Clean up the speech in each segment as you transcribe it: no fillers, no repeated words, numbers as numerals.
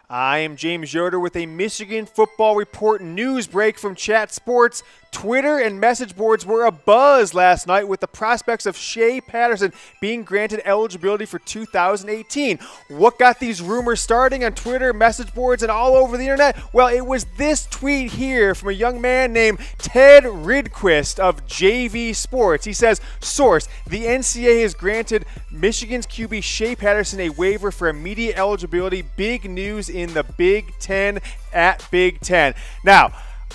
I am James Yoder with a Michigan Football Report news break from Chat Sports. Twitter and message boards were abuzz last night with the prospects of Shea Patterson being granted eligibility for 2018. What got these rumors starting on Twitter, message boards, and all over the internet? Well, it was this tweet here from a young man named Ted Ridquist of JV Sports. He says, source, the NCAA has granted Michigan's QB Shea Patterson a waiver for immediate eligibility. Big news in the Big Ten at Big Ten. Now,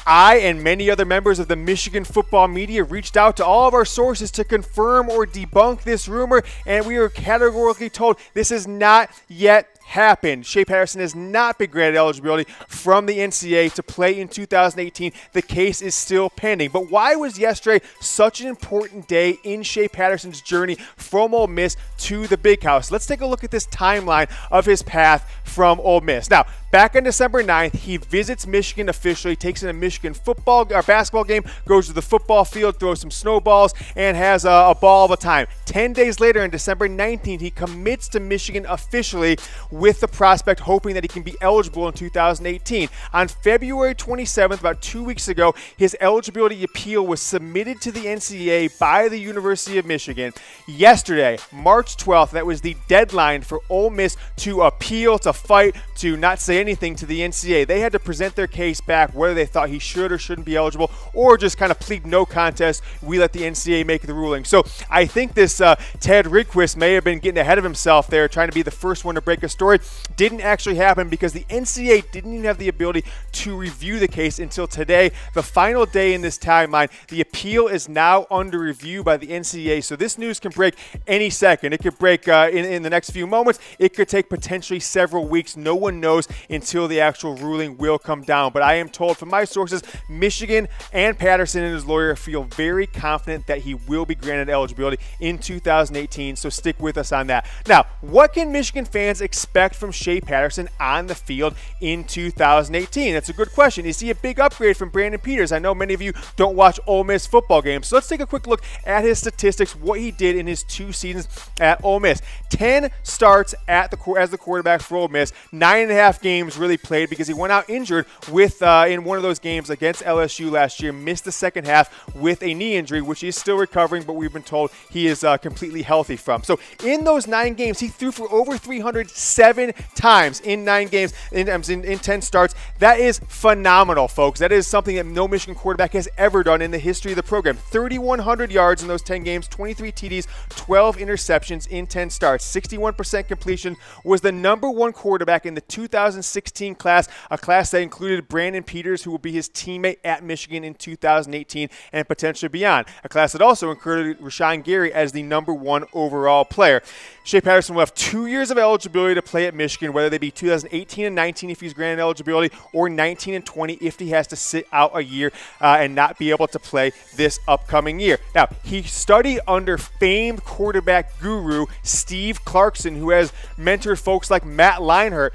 I and many other members of the Michigan football media reached out to all of our sources to confirm or debunk this rumor, and we were categorically told this has not yet happened. Shea Patterson has not been granted eligibility from the NCAA to play in 2018. The case is still pending. But why was yesterday such an important day in Shea Patterson's journey from Ole Miss to the Big House? Let's take a look at this timeline of his path from Ole Miss. Now, back on December 9th, he visits Michigan officially, takes in a Michigan football or basketball game, goes to the football field, throws some snowballs, and has a ball of a time. 10 days later, on December 19th, he commits to Michigan officially with the prospect hoping that he can be eligible in 2018. On February 27th, about 2 weeks ago, his eligibility appeal was submitted to the NCAA by the University of Michigan. Yesterday, March 12th, that was the deadline for Ole Miss to appeal, to fight, to not say anything to the NCAA. They had to present their case back, whether they thought he should or shouldn't be eligible, or just kind of plead no contest. We let the NCAA make the ruling. So I think this Ted Ridquist may have been getting ahead of himself there, trying to be the first one to break a story. Didn't actually happen because the NCAA didn't even have the ability to review the case until today, the final day in this timeline. The appeal is now under review by the NCAA, so this news can break any second. It could break in the next few moments. It could take potentially several weeks. No one knows until the actual ruling will come down. But I am told from my sources, Michigan and Patterson and his lawyer feel very confident that he will be granted eligibility in 2018, so stick with us on that. Now, what can Michigan fans expect from Shea Patterson on the field in 2018? That's a good question. Is he a big upgrade from Brandon Peters? I know many of you don't watch Ole Miss football games, so let's take a quick look at his statistics, what he did in his 2 seasons at Ole Miss. 10 starts as the quarterback for Ole Miss, 9.5 games really played because he went out injured with in one of those games against LSU last year, missed the second half with a knee injury, which he's still recovering, but we've been told he is completely healthy from. So in those 9 games, he threw for over 307 times in 9 games, in 10 starts. That is phenomenal, folks. That is something that no Michigan quarterback has ever done in the history of the program. 3,100 yards in those 10 games, 23 TDs, 12 interceptions in 10 starts. 61% completion, was the #1 quarterback in the 2016 class, a class that included Brandon Peters, who will be his teammate at Michigan in 2018 and potentially beyond. A class that also included Rashan Gary as the #1 overall player. Shea Patterson will have 2 years of eligibility to play at Michigan, whether they be 2018 and 19 if he's granted eligibility, or 19 and 20 if he has to sit out a year and not be able to play this upcoming year. Now, he studied under famed quarterback guru Steve Clarkson, who has mentored folks like Matt Leinart,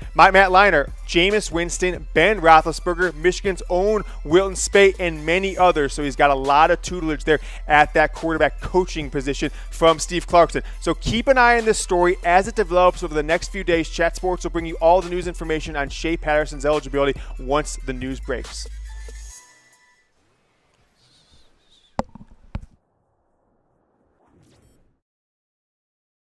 Jameis Winston, Ben Roethlisberger, Michigan's own Wilton Speight, and many others. So he's got a lot of tutelage there at that quarterback coaching position from Steve Clarkson. So keep an eye on this story as it develops over the next few days. Chat Sports will bring you all the news information on Shea Patterson's eligibility once the news breaks.